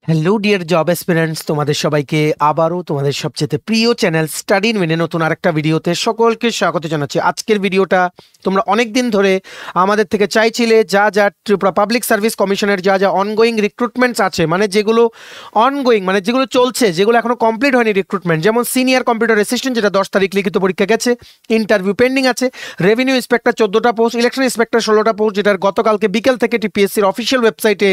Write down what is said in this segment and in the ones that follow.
Hello dear job aspirants, তোমাদের সবাইকে আবারও তোমাদের সবচেয়ে প্রিয় চ্যানেল স্টাডি ইন উইনে নতুন আরেকটা ভিডিওতে সকলকে স্বাগত জানাচ্ছি। আজকের ভিডিওটা তোমরা অনেক দিন ধরে আমাদের থেকে চাইছিলে যা ত্রিপুরা পাবলিক সার্ভিস কমিশনের যা অনগোয়িং রিক্রুটমেন্টস আছে, মানে যেগুলো অনগোয়িং মানে যেগুলো চলছে, যেগুলো এখনো কমপ্লিট হয়নি রিক্রুটমেন্ট, যেমন সিনিয়র কম্পিউটার অ্যাসিস্ট্যান্ট যেটা 10 তারিখ লিখিত পরীক্ষা গেছে, ইন্টারভিউ পেন্ডিং আছে, রেভিনিউ ইন্সপেক্টর 14টা পোস্ট, ইলেকশন ইন্সপেক্টর 16টা পোস্ট, যেটার গতকালকে বিকেল থেকে টিপিএসসির অফিসিয়াল ওয়েবসাইটে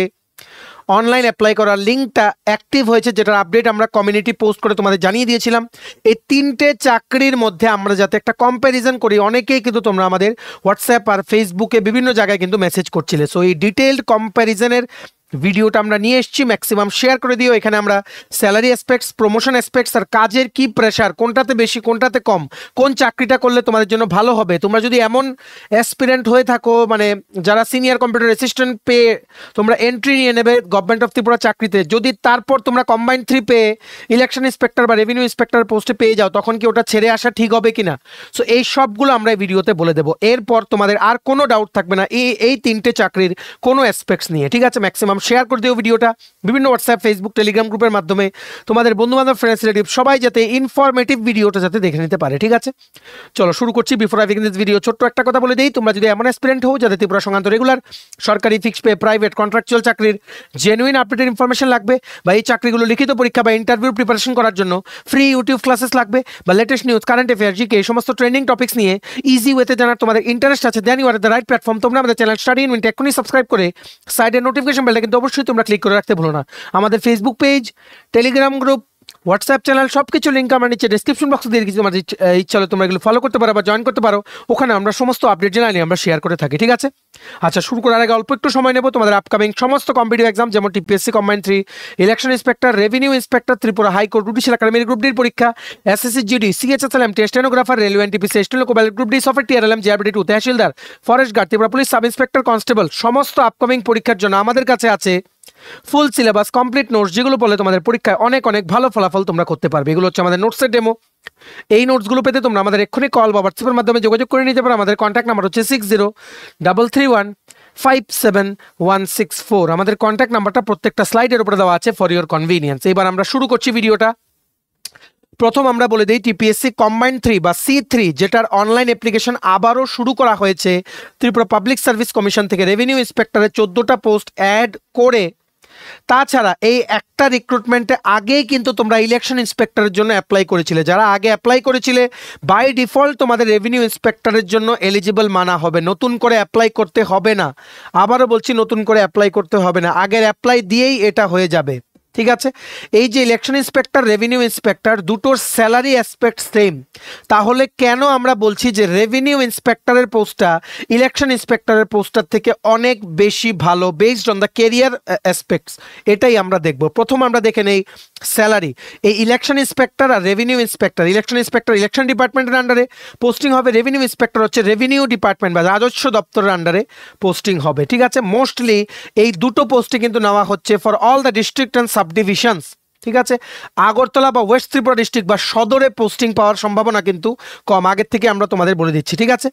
অনলাইন অ্যাপ্লাই করার লিঙ্কটা অ্যাক্টিভ হয়েছে, যেটার আপডেট আমরা কমিউনিটি পোস্ট করে তোমাদের জানিয়ে দিয়েছিলাম। এই তিনটে চাকরির মধ্যে আমরা যাতে একটা কম্প্যারিজন করি, অনেকেই কিন্তু তোমরা আমাদের হোয়াটসঅ্যাপ আর ফেসবুকে বিভিন্ন জায়গায় কিন্তু মেসেজ করছিলে। সো এই ডিটেইলড কম্প্যারিজনের ভিডিওটা আমরা নিয়ে এসেছি, ম্যাক্সিমাম শেয়ার করে দিও। এখানে আমরা স্যালারি অ্যাসপেক্টস, প্রমোশন অ্যাসপেক্টস আর কাজের কি প্রেশার, কোনটাতে বেশি কোনটাতে কম, কোন চাকরিটা করলে তোমাদের জন্য ভালো হবে, তোমরা যদি এমন অ্যাসপিরেন্ট হয়ে থাকো মানে যারা সিনিয়র কম্পিউটার অ্যাসিস্ট্যান্ট পেয়ে তোমরা এন্ট্রি নিয়ে নেবে গভর্নমেন্ট অফ ত্রিপুরা চাকরিতে, যদি তারপর তোমরা কম্বাইন্ড 3 পেয়ে ইলেকশন ইন্সপেক্টর বা রেভিনিউ ইন্সপেক্টর পোস্টে পেয়ে যাও, তখন কি ওটা ছেড়ে আসা ঠিক হবে কিনা? সো এই সবগুলো আমরা এই ভিডিওতে বলে দেবো। এরপর তোমাদের আর কোনো ডাউট থাকবে না এই তিনটে চাকরির কোনো অ্যাসপেক্টস নিয়ে, ঠিক আছে? ম্যাক্সিমাম শেয়ার করে দিও ভিডিওটা বিভিন্ন হোয়াটসঅ্যাপ, ফেসবুক, টেলিগ্রাম গ্রুপের মাধ্যমে, তোমাদের বন্ধুবান্ধব, ফ্রেন্ডস, রিলেটিভ সবাই যাতে ইনফরমেটিভ ভিডিওটা যাতে দেখে নিতে পারে, ঠিক আছে? চলো শুরু করছি। Before I begin this video ছোট্ট একটা কথা বলে দিই, তোমরা যদি এমন অ্যাসপিরেন্ট হও যাতে ত্রিপুরা সংক্রান্ত রেগুলার সরকারি, ফিক্সড পে, প্রাইভেট, কন্ট্রাকচুয়াল চাকরির জেনুইন আপডেটেড ইনফরমেশন লাগবে, বা এই চাকরিগুলো লিখিত পরীক্ষা বা ইন্টারভিউ প্রিপারেশন করার জন্য ফ্রি ইউটিউব ক্লাসেস লাগবে, বা latest news, current affair, GK, এই সমস্ত ট্রেন্ডিং টপিক্স নিয়ে ইজি ওয়েতে জানার তোমাদের ইন্টারেস্ট আছে, then you are the right platform. তোমরা আমাদের চ্যানেল স্টাডি ইন উইন এখনই সাবস্ক্রাইব করে সাইডের নোটিফিকেশন বেলটা কিন্তু অবশ্যই তোমরা ক্লিক করে রাখতে ভুলো না। আমাদের Facebook page, Telegram group, WhatsApp channel সব কিছু লিঙ্ক আমরা নিচে ডিসক্রিপশন বক্সে দিয়ে রেখেছি। তোমাদের ইচ্ছা হলে তোমরা এগুলো ফলো করতে পারো বা জয়েন করতে পারো, ওখানে আমরা সমস্ত আপডেট জানাই আমরা শেয়ার করে থাকি, ঠিক আছে? আচ্ছা, শুরু করার আগে অল্প একটু সময় নেব তোমাদের আপকামিং সমস্ত কম্পিটিটিভ এক্সাম, যেমন TPSC combined 3, election inspector, revenue inspector, Tripura high court, judicial academy group ডির পরীক্ষা, SSC GD, CHSL MT, stenographer, railway NTPC, steno কোবাল group D, software TRLM, GRBD 2, tehsildar, forest guard, Tripura police sub inspector, constable, সমস্ত upcoming পরীক্ষার জন্য আমাদের কাছে আছে ফুল সিলেবাস, কমপ্লিট নোটস, যেগুলো বলে তোমাদের পরীক্ষায় অনেক অনেক ভালো ফলাফল তোমরা করতে পারবে। এগুলো হচ্ছে আমাদের নোটসের ডেমো। এই নোটসগুলো পেতে তোমরা আমাদের এক্ষুনি কল বা হোয়াটসঅ্যাপের মাধ্যমে যোগাযোগ করে নিতে পারো। আমাদের কন্ট্যাক্ট নাম্বার হচ্ছে 6033157164। আমাদের কন্ট্যাক্ট নাম্বারটা প্রত্যেকটা স্লাইডের উপরে দেওয়া আছে ফর ইওর কনভিনিয়েন্স। এবার আমরা শুরু করছি ভিডিওটা। প্রথম আমরা বলে দিই, টিপিএসসি কম্বাইন্ড 3 বা C3, যেটার অনলাইন অ্যাপ্লিকেশন আবারও শুরু করা হয়েছে ত্রিপুরা পাবলিক সার্ভিস কমিশন থেকে, রেভিনিউ ইন্সপেক্টরের 14টা পোস্ট অ্যাড করে। তাছাড়া এই একটা রিক্রুটমেন্টে আগেই কিন্তু তোমরা ইলেকশন ইন্সপেক্টরের জন্য অ্যাপ্লাই করেছিলে, যারা আগে অ্যাপ্লাই করেছিলে বাই ডিফল্ট তোমাদের রেভিনিউ ইন্সপেক্টরের জন্য এলিজিবল মানা হবে, নতুন করে অ্যাপ্লাই করতে হবে না। আবারও বলছি, নতুন করে অ্যাপ্লাই করতে হবে না, আগের অ্যাপ্লাই দিয়েই এটা হয়ে যাবে, ঠিক আছে? এই যে ইলেকশন ইন্সপেক্টর, রেভিনিউ ইন্সপেক্টর, দুটোর স্যালারি অ্যাসপেক্ট সেম, তাহলে কেন আমরা বলছি যে রেভিনিউ ইন্সপেক্টরের পোস্টটা ইলেকশন ইন্সপেক্টরের পোস্টার থেকে অনেক বেশি ভালো based on the career aspects? এটাই আমরা দেখব। প্রথম আমরা দেখে নেই স্যালারি। এই ইলেকশন ইন্সপেক্টর আর revenue inspector, election inspector election ডিপার্টমেন্টের আন্ডারে পোস্টিং হবে, রেভিনিউ ইন্সপেক্টর হচ্ছে রেভিনিউ ডিপার্টমেন্ট বা রাজস্ব দপ্তরের আন্ডারে পোস্টিং হবে, ঠিক আছে? মোস্টলি এই দুটো পোস্টে কিন্তু নেওয়া হচ্ছে for all the district and subdivisions, ঠিক আছে? আগরতলা বা ওয়েস্ট ত্রিপুরা ডিস্ট্রিক্ট বা সদরে পোস্টিং পাওয়ার সম্ভাবনা কিন্তু কম, আগের থেকে আমরা তোমাদের বলে দিচ্ছি, ঠিক আছে?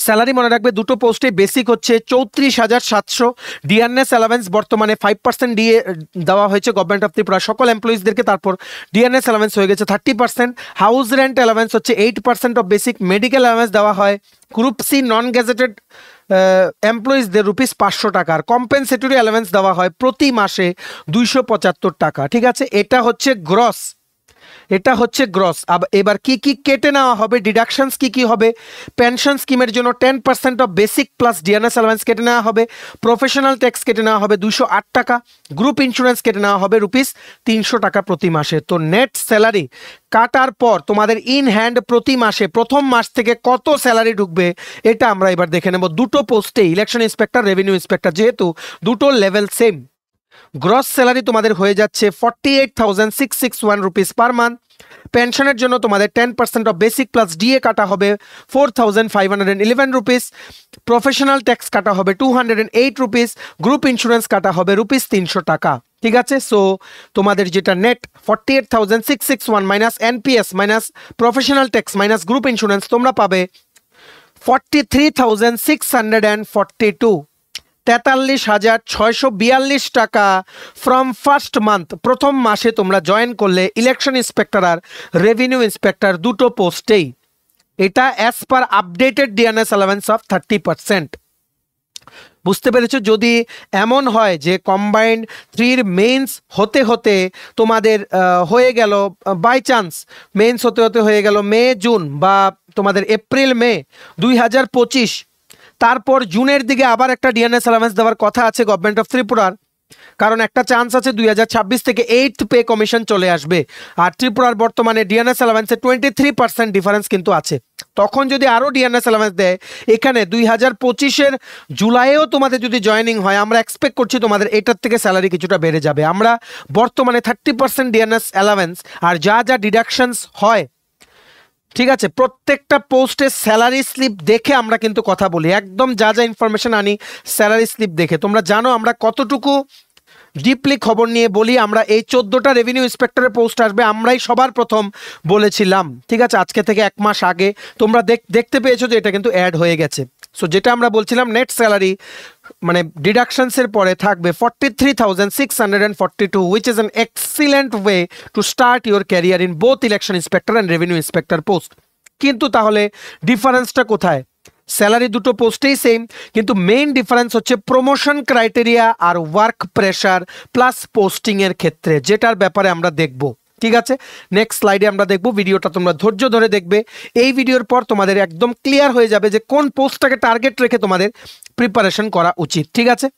স্যালারি মনে রাখবে, দুটো পোস্টে বেসিক হচ্ছে 34,700, ডিএনএস অ্যালাওয়েন্স বর্তমানে 5% দিয়ে দেওয়া হয়েছে গভর্নমেন্ট অফ ত্রিপুরা সকল এমপ্লয়িজদেরকে, তারপর ডিএনএস অ্যালাওয়েন্স হয়ে গেছে 30%, হাউস রেন্ট অ্যালাওয়েন্স হচ্ছে 8% অফ বেসিক, মেডিকেল অ্যালাওয়েন্স দেওয়া হয় গ্রুপ সি নন গ্যাজেটেড এমপ্লয়িজদের ₹500 টাকার, কম্পেনসেটরি অ্যালাওয়েন্স দেওয়া হয় প্রতি মাসে 275 টাকা, ঠিক আছে? এটা হচ্ছে গ্রস, এটা হচ্ছে গ্রস। এবার কি কি কেটে নেওয়া হবে, ডিডাকশনস কি কি হবে? পেনশন স্কিমের জন্য 10% of basic plus DNS allowance কেটে নেওয়া হবে, প্রফেশনাল ট্যাক্স কেটে নেওয়া হবে 208 টাকা, গ্রুপ ইন্স্যুরেন্স কেটে নেওয়া হবে ₹300 টাকা প্রতি মাসে। তো নেট স্যালারি কাটার পর তোমাদের ইন হ্যান্ড প্রতি মাসে প্রথম মাস থেকে কত স্যালারি ঢুকবে এটা আমরা এবার দেখে নেব। দুটো পোস্টে ইলেকশন ইন্সপেক্টর, রেভিনিউ ইন্সপেক্টর, যেহেতু দুটো লেভেল সেম, গ্রস স্যালারি তোমাদের হয়ে যাচ্ছে 48,661 রুপিস পার মান্থ। পেনশনের জন্য তোমাদের 10% অফ বেসিক প্লাস ডিএ কাটা হবে 4,511 রুপিস, প্রফেশনাল ট্যাক্স কাটা হবে 208 রুপিস, গ্রুপ ইন্স্যুরেন্স কাটা হবে ₹300 টাকা, ঠিক আছে? সো তোমাদের যেটা net 48,661 minus NPS minus professional tax minus group insurance তোমরা পাবে 43,642। 43,642 টাকা ফ্রম ফার্স্ট মান্থ, প্রথম মাসে তোমরা জয়েন করলে ইলেকশন ইন্সপেক্টর আর রেভিনিউ ইন্সপেক্টর দুটো পোস্টেই। এটা as per updated DNS allowance of 30%। বুঝতে পেরেছো? যদি এমন হয় যে কম্বাইন্ড 3-র মেন্স হতে হতে তোমাদের হয়ে গেল, বাই চান্স মেন্স হতে হতে হয়ে গেল মে জুন বা তোমাদের এপ্রিল মে 2025, তারপর জুনের দিকে আবার একটা ডিএনএস অ্যালাউন্স দেওয়ার কথা আছে গভর্নমেন্ট অফ ত্রিপুরার, কারণ একটা চান্স আছে 2026 থেকে 8th পে কমিশন চলে আসবে, আর ত্রিপুরার বর্তমানে ডিএনএস অ্যালাউন্সে 23% ডিফারেন্স কিন্তু আছে। তখন যদি আরও ডিএনএস অ্যালাউন্স দেয়, এখানে 2025-এর জুলাইয়েও তোমাদের যদি জয়েনিং হয়, আমরা এক্সপেক্ট করছি তোমাদের এটার থেকে স্যালারি কিছুটা বেড়ে যাবে। আমরা বর্তমানে 30% ডিএনএস অ্যালাউন্স আর যা যা ডিডাকশনস হয়, ঠিক আছে, প্রত্যেকটা পোস্টের স্যালারি স্লিপ দেখে আমরা কিন্তু কথা বলি, একদম যা যা ইনফরমেশন আনি স্যালারি স্লিপ দেখে। তোমরা জানো আমরা কতটুকু ডিপলি খবর নিয়ে বলি। আমরা এই 14টা রেভিনিউ ইন্সপেক্টরের পোস্ট আসবে আমরাই সবার প্রথম বলেছিলাম, ঠিক আছে, আজকে থেকে 1 মাস আগে। তোমরা দেখতে পেয়েছো যে এটা কিন্তু অ্যাড হয়ে গেছে। সো যেটা আমরা বলছিলাম নেট স্যালারি মানে ডিডাকশনসের পরে থাকবে 43,642, which is an excellent way to start your career in both election inspector and revenue inspector post. কিন্তু তাহলে ডিফারেন্সটা কোথায়? স্যালারি দুটো পোস্টেই সেম, কিন্তু মেইন ডিফারেন্স হচ্ছে প্রমোশন ক্রাইটেরিয়া আর ওয়ার্ক প্রেশার প্লাস পোস্টিংয়ের ক্ষেত্রে, যেটার ব্যাপারে আমরা দেখব। ঠিক আছে, নেক্সট স্লাইডে আমরা দেখব। ভিডিওটা তোমরা ধৈর্য ধরে দেখবে। এই ভিডিওর পর তোমাদের একদম ক্লিয়ার হয়ে যাবে যে কোন পোস্টটাকে টার্গেট রেখে তোমাদের প্রিপারেশন করা উচিত। ঠিক আছে,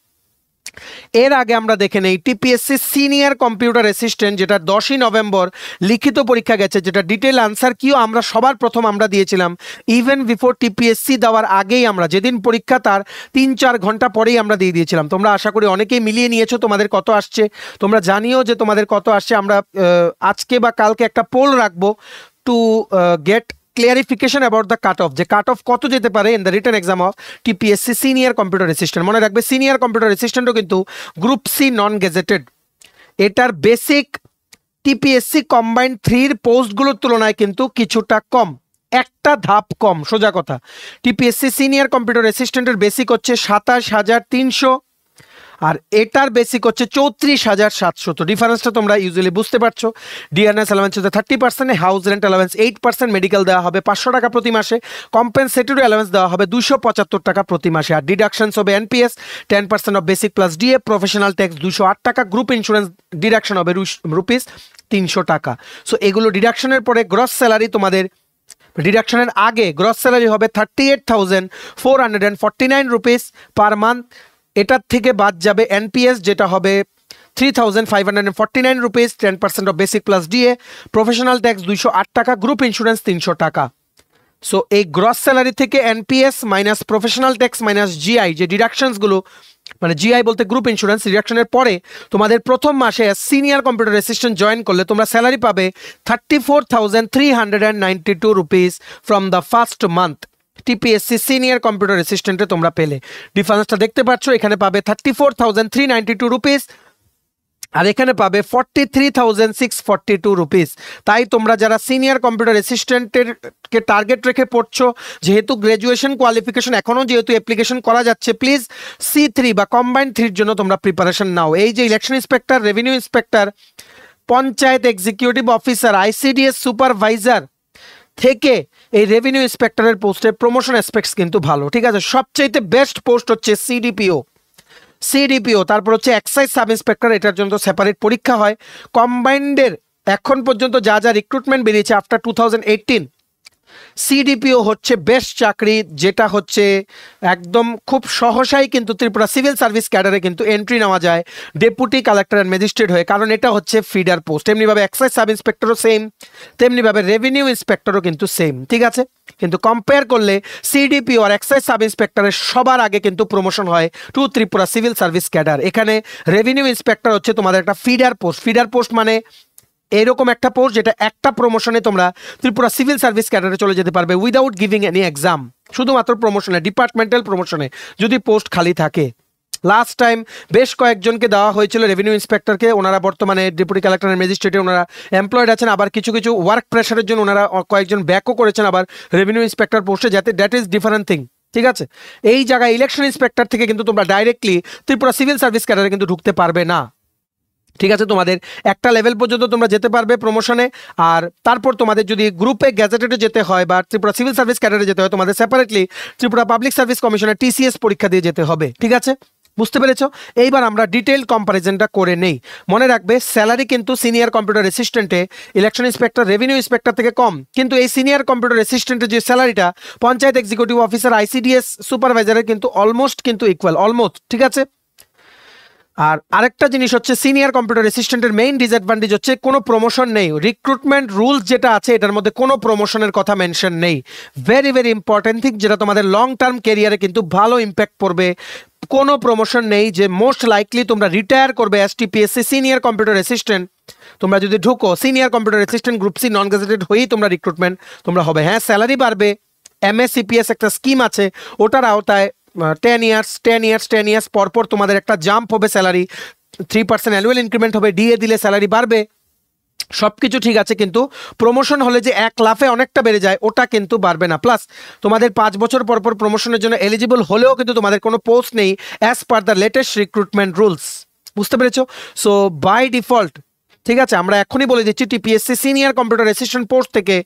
এর আগে আমরা দেখে নেই টিপিএসসি সিনিয়র কম্পিউটার অ্যাসিস্ট্যান্ট, যেটা 10ই নভেম্বর লিখিত পরীক্ষা গেছে, যেটা ডিটেল আনসার কিও আমরা সবার প্রথম আমরা দিয়েছিলাম। ইভেন বিফোর টিপিএসসি দেওয়ার আগেই আমরা যেদিন পরীক্ষা তার 3-4 ঘন্টা পরেই আমরা দিয়ে দিয়েছিলাম। তোমরা আশা করি অনেকেই মিলিয়ে নিয়েছো তোমাদের কত আসছে, তোমরা জানিও যে তোমাদের কত আসছে। আমরা আজকে বা কালকে একটা পোল রাখবো to get clarification about the cut off, যে কাট অফ কত যেতে পারে in the written exam of TPSC senior computer assistant. মনে রাখবে সিনিয়র কম্পিউটার অ্যাসিস্ট্যান্টও কিন্তু গ্রুপ সি নন গেজেটেড। এটার বেসিক টিপিএসসি কম্বাইন্ড 3-র পোস্টগুলোর তুলনায় কিন্তু কিছুটা কম, একটা ধাপ কম, সোজা কথা। টিপিএসসি সিনিয়র কম্পিউটার অ্যাসিস্ট্যান্টের বেসিক হচ্ছে 27,300 আর এটার বেসিক হচ্ছে 34,700। তো ডিফারেন্সটা তোমরা ইউজুয়ালি বুঝতে পারছো। ডিএনএস অ্যালাউন্স হচ্ছে 30%, হাউস রেন্ট অ্যালাউন্স 8%, মেডিকেল দেওয়া হবে 500 টাকা প্রতি মাসে, কম্পেনসেটরি অ্যালাউন্স দেওয়া হবে 275 টাকা প্রতি মাসে, আর ডিডাকশনস হবে NPS 10% of basic plus DA, professional tax 208 টাকা, গ্রুপ ইন্স্যুরেন্স ডিডাকশন হবে রুপিস 300 টাকা। সো এগুলো ডিডাকশনের পরে গ্রস স্যালারি তোমাদের ডিডাকশনের আগে গ্রস স্যালারি হবে 38,449 রুপিস পার মান্থ। এটার থেকে বাদ যাবে এনপিএস, যেটা হবে 3,549 rupees, 10% of basic plus DA, professional tax 208 টাকা, গ্রুপ ইন্স্যুরেন্স 300 টাকা। সো এই গ্রস স্যালারি থেকে NPS minus professional tax minus GI, যে ডিডাকশনসগুলো মানে জিআই বলতে গ্রুপ ইন্স্যুরেন্স, ডিডাকশনের পরে তোমাদের প্রথম মাসে সিনিয়র কম্পিউটার অ্যাসিস্ট্যান্ট জয়েন করলে তোমরা স্যালারি পাবে 34,392 rupees from the first month. TPSC senior computer অ্যাসিস্ট্যান্টে তোমরা পেলে ডিফারেন্সটা দেখতে পাচ্ছ। এখানে পাবে 34,392 রুপিস আর এখানে পাবে 43,642 রুপিস। তাই তোমরা যারা সিনিয়র কম্পিউটার অ্যাসিস্ট্যান্টেরকে টার্গেট রেখে পড়ছো, যেহেতু গ্র্যাজুয়েশন কোয়ালিফিকেশন এখনও যেহেতু অ্যাপ্লিকেশন করা যাচ্ছে, প্লিজ C3 বা কম্বাইন্ড 3-র জন্য তোমরা প্রিপারেশন নাও। এই যে election inspector, revenue inspector, panchayat executive officer, ICDS supervisor থেকে এই রেভিনিউ ইন্সপেক্টরের পোস্টের প্রমোশন অ্যাসপেক্টস কিন্তু ভালো। ঠিক আছে, সবচাইতে বেস্ট পোস্ট হচ্ছে সিডিপিও, তারপর হচ্ছে এক্সাইজ সাব ইন্সপেক্টর, এটার জন্য সেপারেট পরীক্ষা হয়। কম্বাইন্ডের এখন পর্যন্ত যা যা রিক্রুটমেন্ট বেরিয়েছে আফটার 2018, সিডিপিও হচ্ছে বেস্ট চাকরি, যেটা হচ্ছে একদম খুব সহসাই কিন্তু ত্রিপুরা সিভিল সার্ভিস ক্যাডারে কিন্তু এন্ট্রি নেওয়া যায় ডেপুটি কালেক্টর অ্যান্ড ম্যাজিস্ট্রেট হয়ে, কারণ এটা হচ্ছে ফিডার পোস্ট। তেমনিভাবে এক্সাইজ সাব ইন্সপেক্টরও সেম, তেমনিভাবে রেভিনিউ ইন্সপেক্টরও কিন্তু সেম। ঠিক আছে, কিন্তু কম্পেয়ার করলে সিডিপিও আর এক্সাইজ সাব ইন্সপেক্টরের সবার আগে কিন্তু প্রমোশন হয় to Tripura civil service cadre. এখানে রেভিনিউ ইন্সপেক্টর হচ্ছে তোমাদের একটা ফিডার পোস্ট মানে এরকম একটা পোস্ট যেটা একটা প্রমোশনে তোমরা ত্রিপুরা সিভিল সার্ভিস ক্যাডারে চলে যেতে পারবে উইদাউট গিভিং এনি এক্সাম, শুধুমাত্র প্রমোশনে, ডিপার্টমেন্টাল প্রমোশনে যদি পোস্ট খালি থাকে। লাস্ট টাইম বেশ কয়েকজনকে দেওয়া হয়েছিল রেভিনিউ ইন্সপেক্টরকে, ওনারা বর্তমানে ডেপুটি কালেক্টর অ্যান্ড ম্যাজিস্ট্রেটে ওনারা এমপ্লয়েড আছেন, আবার কিছু ওয়ার্ক প্রেশারের জন্য ওনারা কয়েকজন ব্যাকও করেছেন আবার রেভিনিউ ইন্সপেক্টর পোস্টে, যাতে দ্যাট ইজ ডিফারেন্ট থিং। ঠিক আছে, এই জায়গায় ইলেকশন ইন্সপেক্টর থেকে কিন্তু তোমরা ডাইরেক্টলি ত্রিপুরা সিভিল সার্ভিস ক্যাডারে কিন্তু ঢুকতে পারবে না। ঠিক আছে, তোমাদের একটা লেভেল পর্যন্ত তোমরা যেতে পারবে প্রমোশনে, আর তারপর তোমাদের যদি গ্রুপে গ্যাজেটেডে যেতে হয় বা ত্রিপুরা সিভিল সার্ভিস ক্যাডারে যেতে হয়, তোমাদের সেপারেটলি ত্রিপুরা পাবলিক সার্ভিস কমিশনের TCS পরীক্ষা দিয়ে যেতে হবে। ঠিক আছে, বুঝতে পেরেছো? এইবার আমরা ডিটেইল কম্পারিজনটা করে নেই। মনে রাখবে স্যালারি কিন্তু সিনিয়র কম্পিউটার অ্যাসিস্ট্যান্টে ইলেকশন ইন্সপেক্টর রেভিনিউ ইন্সপেক্টর থেকে কম, কিন্তু এই সিনিয়র কম্পিউটার অ্যাসিস্ট্যান্টের যে স্যালারিটা পঞ্চায়েত এক্সিকিউটিভ অফিসার ICDS সুপারভাইজারের কিন্তু অলমোস্ট কিন্তু ইকুয়াল, অলমোস্ট। ঠিক আছে, আর আরেকটা জিনিস হচ্ছে সিনিয়র কম্পিউটার অ্যাসিস্ট্যান্টের মেইন ডিসঅ্যাডভান্টেজ হচ্ছে কোনো প্রমোশন নেই। রিক্রুটমেন্ট রুলস যেটা আছে এটার মধ্যে কোনো প্রমোশনের কথা মেনশন নেই। ভেরি ভেরি ইম্পর্টেন্ট থিং, যেটা তোমাদের লং টার্ম কেরিয়ারে কিন্তু ভালো ইম্প্যাক্ট পড়বে। কোনো প্রমোশন নেই, যে মোস্ট লাইকলি তোমরা রিটায়ার করবে STPSC সিনিয়র কম্পিউটার অ্যাসিস্ট্যান্ট। তোমরা যদি ঢুকো senior computer assistant group C non gazetted হয়েই তোমরা রিক্রুটমেন্ট তোমরা হবে। হ্যাঁ, স্যালারি বাড়বে, MSCPS একটা স্কিম আছে, ওটার আওতায় 10 ইয়ার্স পরপর তোমাদের একটা জাম্প হবে, স্যালারি 3% অ্যানুয়াল ইনক্রিমেন্ট হবে, DA দিলে স্যালারি বাড়বে, সব কিছু ঠিক আছে। কিন্তু প্রমোশন হলে যে এক লাফে অনেকটা বেড়ে যায় ওটা কিন্তু বাড়বে না। প্লাস তোমাদের 5 বছর পরপর প্রমোশনের জন্য এলিজিবল হলেও কিন্তু তোমাদের কোনো পোস্ট নেই as per the latest recruitment rules. বুঝতে পেরেছো? সো বাই ডিফল্ট, ঠিক আছে, আমরা এখনই বলে দিচ্ছি TPSC senior computer assistant post থেকে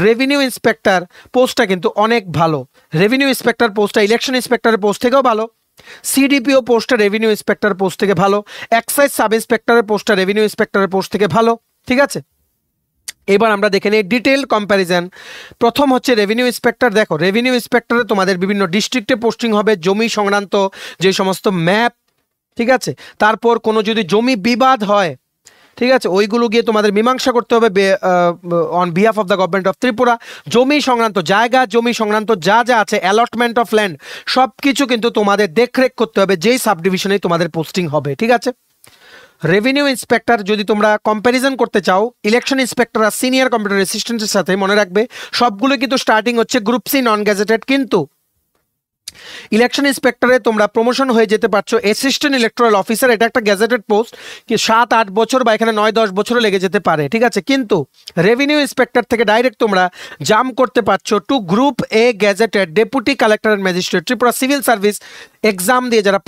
রেভিনিউ ইন্সপেক্টর পোস্টটা কিন্তু অনেক ভালো। রেভিনিউ ইন্সপেক্টর পোস্টটা ইলেকশন ইন্সপেক্টরের পোস্ট থেকেও ভালো, CDPO পোস্টটা রেভিনিউ ইন্সপেক্টর পোস্ট থেকে ভালো, এক্সাইজ সাব ইন্সপেক্টরের পোস্টটা রেভিনিউ ইন্সপেক্টরের পোস্ট থেকে ভালো। ঠিক আছে, এবার আমরা দেখে নিই ডিটেল কম্প্যারিজন। প্রথম হচ্ছে রেভিনিউ ইন্সপেক্টর। দেখো, রেভিনিউ ইন্সপেক্টরে তোমাদের বিভিন্ন ডিস্ট্রিক্টে পোস্টিং হবে, জমি সংক্রান্ত যে সমস্ত ম্যাপ, ঠিক আছে, তারপর কোনো যদি জমি বিবাদ হয়, ঠিক আছে, ওইগুলো গিয়ে তোমাদের মীমাংসা করতে হবে on behalf of the government of Tripura. জমি সংক্রান্ত জায়গা, জমি সংক্রান্ত যা যা আছে, অ্যালটমেন্ট অফ ল্যান্ড, সব কিছু কিন্তু তোমাদের দেখরেখ করতে হবে যেই সাব ডিভিশনেই তোমাদের পোস্টিং হবে। ঠিক আছে, রেভিনিউ ইন্সপেক্টর যদি তোমরা কম্প্যারিজন করতে চাও ইলেকশন ইন্সপেক্টর আর সিনিয়র কম্পিউটার অ্যাসিস্ট্যান্টের সাথে, মনে রাখবে সবগুলো কিন্তু স্টার্টিং হচ্ছে গ্রুপ সি নন গ্যাজেটেড, কিন্তু ইলেকশন ইন্সপেক্টরে তোমরা প্রমোশন হয়ে যেতে পারছো অ্যাসিস্ট্যান্ট ইলেকটোরাল অফিসার। এটা একটা গ্যাজেটেড পোস্ট, কি 7-8 বছর বা এখানে 9-10 বছরও লেগে যেতে পারে। ঠিক আছে, কিন্তু রেভিনিউ ইন্সপেক্টর থেকে ডাইরেক্ট তোমরা জাম্প করতে পারছো to group A gazetted deputy collector and magistrate Tripura civil service exam দিয়ে যারা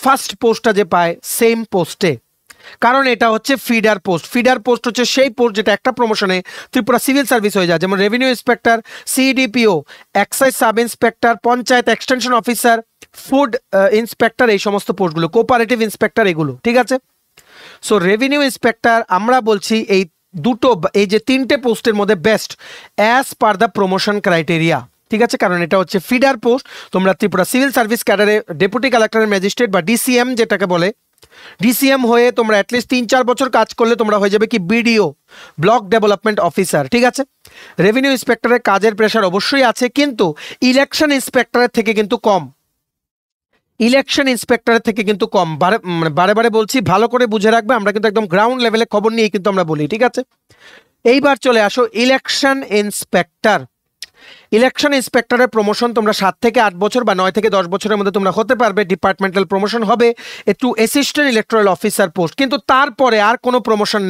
ফার্স্ট পোস্টটা যে পায় সেম পোস্টে। কারণ এটা হচ্ছে ফিডার পোস্ট। ফিডার পোস্ট হচ্ছে সেই পোস্ট যেটা একটা প্রমোশনে ত্রিপুরা সিভিল সার্ভিস হয়ে যায়, যেমন revenue inspector, CDPO, excise sub inspector, panchayat extension officer, food inspector, এই সমস্ত পোস্টগুলো, কোঅপারেটিভ ইন্সপেক্টর, এগুলো। ঠিক আছে, সো রেভিনিউ ইন্সপেক্টর আমরা বলছি এই দুটো, এই যে 3টে পোস্টের মধ্যে best as per the promotion criteria. ঠিক আছে, কারণ এটা হচ্ছে ফিডার পোস্ট। তোমরা ত্রিপুরা সিভিল সার্ভিস ক্যাডারে ডেপুটি কালেক্টর ম্যাজিস্ট্রেট বা DCM যেটাকে বলে, DCM হয়ে তোমরা অ্যাটলিস্ট 3-4 বছর কাজ করলে তোমরা হয়ে যাবে কি BDO, ব্লক ডেভেলপমেন্ট অফিসার। ঠিক আছে, রেভিনিউ ইন্সপেক্টরের কাজের প্রেশার অবশ্যই আছে, কিন্তু ইলেকশন ইন্সপেক্টরের থেকে কিন্তু কম। ইলেকশন ইন্সপেক্টরের থেকে কিন্তু কম। বারে বারে বলছি, ভালো করে বুঝে রাখবে, আমরা কিন্তু একদম গ্রাউন্ড লেভেলে খবর নিয়ে কিন্তু আমরা বলি। ঠিক আছে, এইবার চলে আসো ইলেকশন ইন্সপেক্টর। ইলেকশন ইন্সপেক্টরের প্রমোশন তোমরা 7 থেকে 8 বছর বা 9 থেকে 10 বছরের মধ্যে তোমরা হতে পারবে। ডিপার্টমেন্টাল প্রমোশন হবে একটু অ্যাসিস্ট্যান্ট ইলেকটোরাল অফিসার পোস্ট, কিন্তু তারপরে আর কোনো প্রমোশন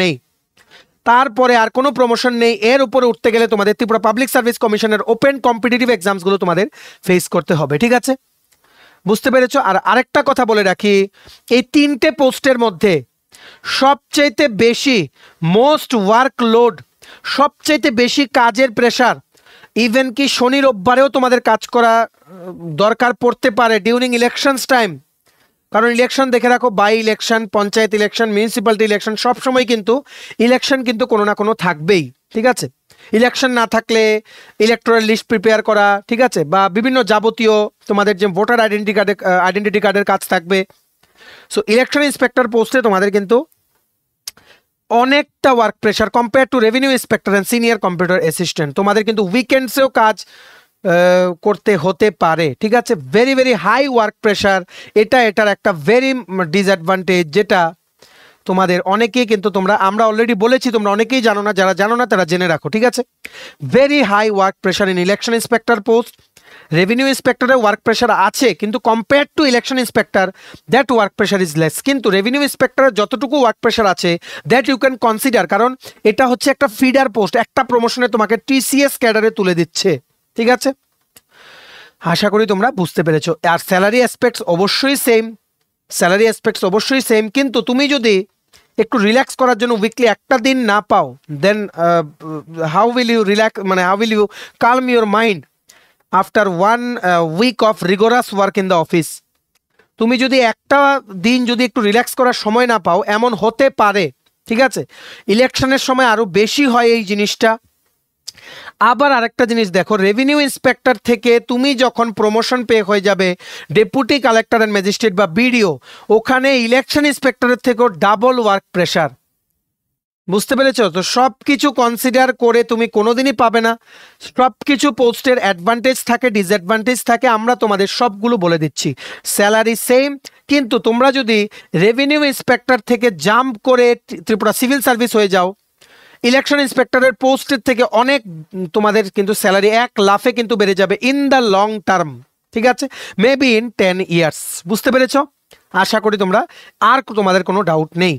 নেই। এর উপরে উঠতে গেলে তোমাদের ত্রিপুরা পাবলিক সার্ভিস কমিশনের ওপেন কম্পিটিটিভ এক্সামসগুলো তোমাদের ফেস করতে হবে। ঠিক আছে, বুঝতে পেরেছো? আর আরেকটা কথা বলে রাখি, এই 3টে পোস্টের মধ্যে সবচাইতে বেশি মোস্ট ওয়ার্কলোড, সবচাইতে বেশি কাজের প্রেশার, ইভেন কি শনি রোববারেও তোমাদের কাজ করা দরকার পড়তে পারে ডিউরিং ইলেকশনস টাইম। কারণ ইলেকশন দেখে রাখো, by election, panchayat election, municipality election, সবসময় কিন্তু ইলেকশন কিন্তু কোনো না কোনো থাকবেই। ঠিক আছে, ইলেকশন না থাকলে ইলেকটোরাল লিস্ট প্রিপেয়ার করা, ঠিক আছে, বা বিভিন্ন যাবতীয় তোমাদের যে ভোটার আইডেন্টিটি কার্ডের কাজ থাকবে। সো ইলেকশন ইন্সপেক্টর পোস্টে তোমাদের কিন্তু অনেকটা work pressure compare to revenue inspector and senior computer assistant. তোমাদের কিন্তু উইকেন্ডসেও কাজ করতে হতে পারে। ঠিক আছে, very very high work pressure, এটার একটা ভেরি ডিসঅ্যাডভান্টেজ, যেটা তোমাদের অনেকেই কিন্তু আমরা অলরেডি বলেছি, তোমরা অনেকেই জানো না, যারা জানো না তারা জেনে রাখো। ঠিক আছে, very high work pressure in election inspector post. Revenue ইন্সপেক্টরে ওয়ার্ক প্রেশার আছে, কিন্তু compare to election inspector that work pressure is less. কিন্তু রেভিনিউ ইন্সপেক্টরের যতটুকু ওয়ার্ক প্রেশার আছে দ্যাট ইউ ক্যান কনসিডার, কারণ এটা হচ্ছে একটা ফিডার পোস্ট, একটা প্রমোশনে তোমাকে TCS ক্যাডারে তুলে দিচ্ছে। ঠিক আছে, আশা করি তোমরা বুঝতে পেরেছো। আর স্যালারি অ্যাসপেক্টস অবশ্যই সেম, কিন্তু তুমি যদি একটু রিল্যাক্স করার জন্য উইকলি একটা দিন না পাও, then how will you relax, মানে how will you calm your mind after 1 week of rigorous work in the office? তুমি যদি একটা দিন যদি একটু রিল্যাক্স করার সময় না পাও, এমন হতে পারে, ঠিক আছে, ইলেকশনের সময় আরো বেশি হয় এই জিনিসটা। আবার আরেকটা জিনিস দেখো, রেভিনিউ ইন্সপেক্টর থেকে তুমি যখন প্রমোশন পেয়ে হয়ে যাবে ডেপুটি কালেক্টর অ্যান্ড ম্যাজিস্ট্রেট বা বিডিও, ওখানে ইলেকশন ইন্সপেক্টরের থেকেও ডাবল ওয়ার্ক প্রেশার। বুঝতে পেরেছো? তো সব কিছু কনসিডার করে তুমি কোনোদিনই পাবে না। সব কিছু পোস্টের অ্যাডভান্টেজ থাকে, ডিসঅ্যাডভান্টেজ থাকে, আমরা তোমাদের সবগুলো বলে দিচ্ছি। স্যালারি সেম, কিন্তু তোমরা যদি রেভিনিউ ইন্সপেক্টর থেকে জাম্প করে ত্রিপুরা সিভিল সার্ভিস হয়ে যাও, ইলেকশন ইন্সপেক্টরের পোস্টের থেকে অনেক তোমাদের কিন্তু স্যালারি এক লাফে কিন্তু বেড়ে যাবে ইন দ্য লং টার্ম, ঠিক আছে, মেবি ইন 10 ইয়ার্স। বুঝতে পেরেছ? আশা করি তোমরা আর তোমাদের কোনো ডাউট নেই।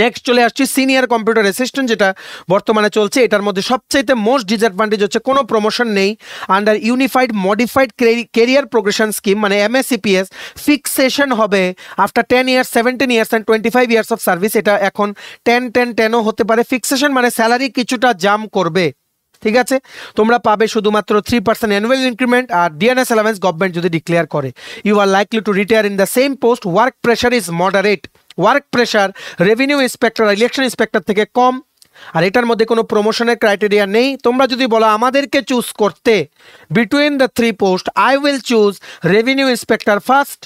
নেক্সট চলে আসছি সিনিয়র কম্পিউটার অ্যাসিস্ট্যান্ট, যেটা বর্তমানে চলছে। এটার মধ্যে সবচাইতে মোস্ট ডিসঅ্যাডভান্টেজ হচ্ছে কোনো প্রমোশন নেই। Under unified modified career progression scheme মানে MSCPS ফিক্সেশন হবে after 10 years, 17 years and 25 years of service. এটা এখন 10-10-10ও হতে পারে। ফিক্সেশন মানে স্যালারি কিছুটা জাম্প করবে, ঠিক আছে। তোমরা পাবে শুধুমাত্র 3% অ্যানুয়াল ইনক্রিমেন্ট, আর ডিএনএস অ্যালাউন্স গভর্নমেন্ট যদি ডিক্লেয়ার করে। You are likely to retire in the same post. Work pressure is moderate. Work pressure revenue inspector আর ইলেকশন ইন্সপেক্টর থেকে কম, আর এটার মধ্যে কোনো প্রমোশনের ক্রাইটেরিয়া নেই। তোমরা যদি বলো আমাদেরকে চুজ করতে between the 3 post, I will choose revenue inspector first,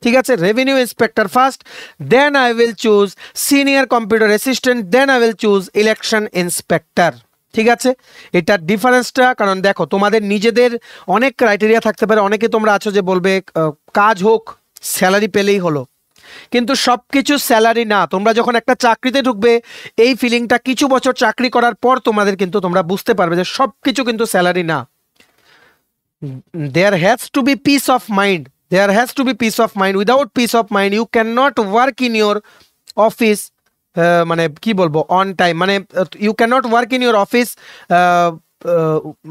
ঠিক আছে, revenue inspector first, then I will choose senior computer assistant, then I will choose election inspector, ঠিক আছে। এটার ডিফারেন্সটা, কারণ দেখো তোমাদের নিজেদের অনেক ক্রাইটেরিয়া থাকতে পারে। অনেকে তোমরা আছো যে বলবে কাজ হোক, স্যালারি পেলেই হলো, কিন্তু সব কিছু স্যালারি না। তোমরা যখন একটা চাকরিতে ঢুকবে, এই ফিলিংটা কিছু বছর চাকরি করার পর তোমাদের কিন্তু তোমরা বুঝতে পারবে যে সব কিছু কিন্তু স্যালারি না। There has to be peace of mind, there has to be peace of mind. Without peace of mind you can not work in your office, মানে কি বলবো, অন টাইম, মানে you can not work in your office,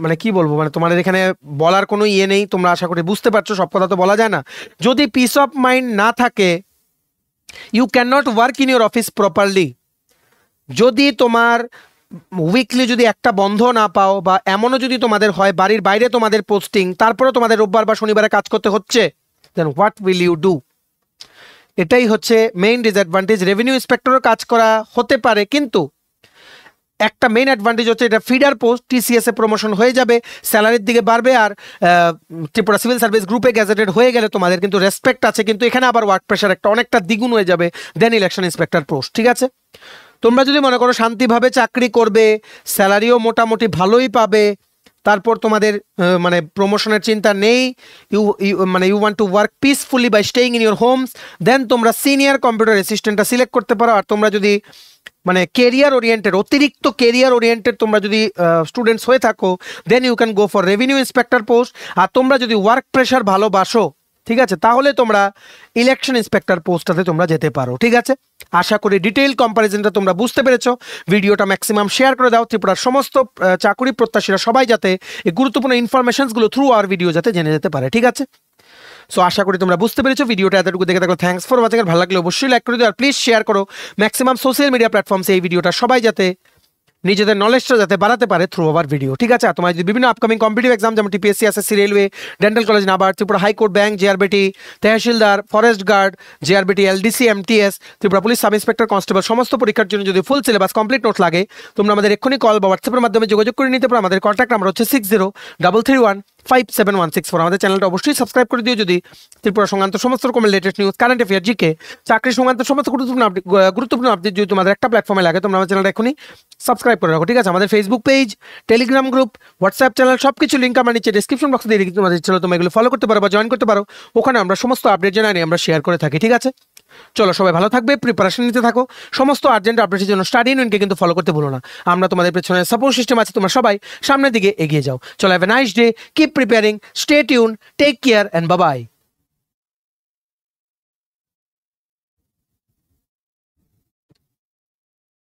মানে কি বলবো, মানে তোমাদের এখানে বলার কোনো ইয়ে নেই। তোমরা আশা করি বুঝতে পারছো, সব কথা তো বলা যায় না। যদি পিস অফ মাইন্ড না থাকে, you can not work in your office properly. যদি তোমার উইকলি যদি একটা বন্ধ না পাও, বা এমনও যদি তোমাদের হয় বাড়ির বাইরে তোমাদের পোস্টিং, তারপরে তোমাদের রোববার বা শনিবারে কাজ করতে হচ্ছে, দেন হোয়াট উইল ইউ ডু? এটাই হচ্ছে মেইন ডিসঅ্যাডভান্টেজ। রেভিনিউ ইন্সপেক্টরও কাজ করা হতে পারে, কিন্তু একটা মেইন অ্যাডভান্টেজ হচ্ছে এটা ফিডার পোস্ট, TCS এ প্রমোশন হয়ে যাবে, স্যালারির দিকে বাড়বে, আর ত্রিপুরা সিভিল সার্ভিস গ্রুপে গ্যাজেটেড হয়ে গেলে তোমাদের কিন্তু রেসপেক্ট আছে। কিন্তু এখানে আবার ওয়ার্ক প্রেশার একটা অনেকটা দ্বিগুণ হয়ে যাবে দেন ইলেকশন ইন্সপেক্টর পোস্ট, ঠিক আছে। তোমরা যদি মনে করো শান্তিভাবে চাকরি করবে, স্যালারিও মোটামুটি ভালোই পাবে, তারপর তোমাদের মানে প্রমোশনের চিন্তা নেই, you want to work peacefully by staying in your homes, then তোমরা সিনিয়র কম্পিউটার অ্যাসিস্ট্যান্টটা সিলেক্ট করতে পারো। আর তোমরা যদি মানে কেরিয়ার ওরিয়েন্টেড, অতিরিক্ত কেরিয়ার ওরিয়েন্টেড তোমরা যদি স্টুডেন্টস হয়ে থাকো, then you can go for revenue inspector post. আর তোমরা যদি ওয়ার্ক প্রেশার ভালোবাসো, ঠিক আছে, তাহলে তোমরা ইলেকশন ইন্সপেক্টর পোস্টটাতে তোমরা যেতে পারো, ঠিক আছে। আশা করি ডিটেইল কম্পারিজনটা তোমরা বুঝতে পেরেছো। ভিডিওটা ম্যাক্সিমাম শেয়ার করে দাও, ত্রিপুরার সমস্ত চাকুরি প্রত্যাশীরা সবাই যাতে এই গুরুত্বপূর্ণ ইনফরমেশনসগুলো থ্রু আওয়ার ভিডিও যাতে জেনে যেতে পারে, ঠিক আছে। সো আশা করি তোমরা বুঝতে পেরেছো। ভিডিওটা এতটুকু দেখে থাকলে থ্যাঙ্কস ফর ওয়াচিং। ভালো লাগলে অবশ্যই লাইক করে দিও, আর প্লিজ শেয়ার করো ম্যাক্সিমাম সোশ্যাল মিডিয়া প্ল্যাটফর্মসে এই ভিডিওটা, সবাই যাতে নিজেদের নলেজটা যাতে বাড়াতে পারে থ্রু আওয়ার ভিডিও, ঠিক আছে। আর তোমার যদি বিভিন্ন আপকামিং কম্পিটিভ এক্সাম যেমন TPSC, SSC, railway, dental college, NABARD, Tripura high court, bank, JRBT, tehsildar, forest guard, JRBT, LDC, MTS, Tripura police sub inspector, constable সমস্ত পরীক্ষার জন্য যদি ফুল সিলেবাস কমপ্লিট নোট লাগে, তোমরা আমাদের এক্ষুনি কল বা হোয়াটসঅ্যাপের মাধ্যমে যোগাযোগ করে নিতে পারো। আমাদের কন্ট্যাক্ট নাম্বার হচ্ছে 6033157164। আমাদের চ্যানেলটা অবশ্যই সাবস্ক্রাইব করে দিও যদি ত্রিপুরা সংক্রান্ত সমস্ত রকমের latest news, current affair, GK, চাকরি সংক্রান্ত সমস্ত গুরুত্বপূর্ণ আপডেট যদি তোমাদের একটা প্ল্যাটফর্মে লাগে, তোমরা আমার চ্যানেলটা এখনই সাবস্ক্রাইব করে রাখো, ঠিক আছে। আমাদের Facebook page, Telegram group, WhatsApp channel সবকিছু লিঙ্ক আমার নিচে ডেসক্রিপশন বক্সে দিয়ে রেখে তোমাদের চ্যানেল তোমরা এগুলো ফলো করতে পারো বা জয়েন করতে পারো। ওখানে আমরা সমস্ত আপডেট জানাই আমরা শেয়ার করে থাকি, ঠিক আছে। চলো সবাই ভালো থাকবে, প্রিপারেশন নিতে থাকো। সমস্ত আর্জেন্ট আপডেটের জন্য স্টাডি ইউনিয়নকে কিন্তু ফলো করতে ভুলো না। আমরা তোমাদের পেছনে সাপোর্ট সিস্টেম আছে, তোমরা সবাই সামনের দিকে এগিয়ে যাও। চলো have a nice day, keep preparing, stay tune, take care and bye by.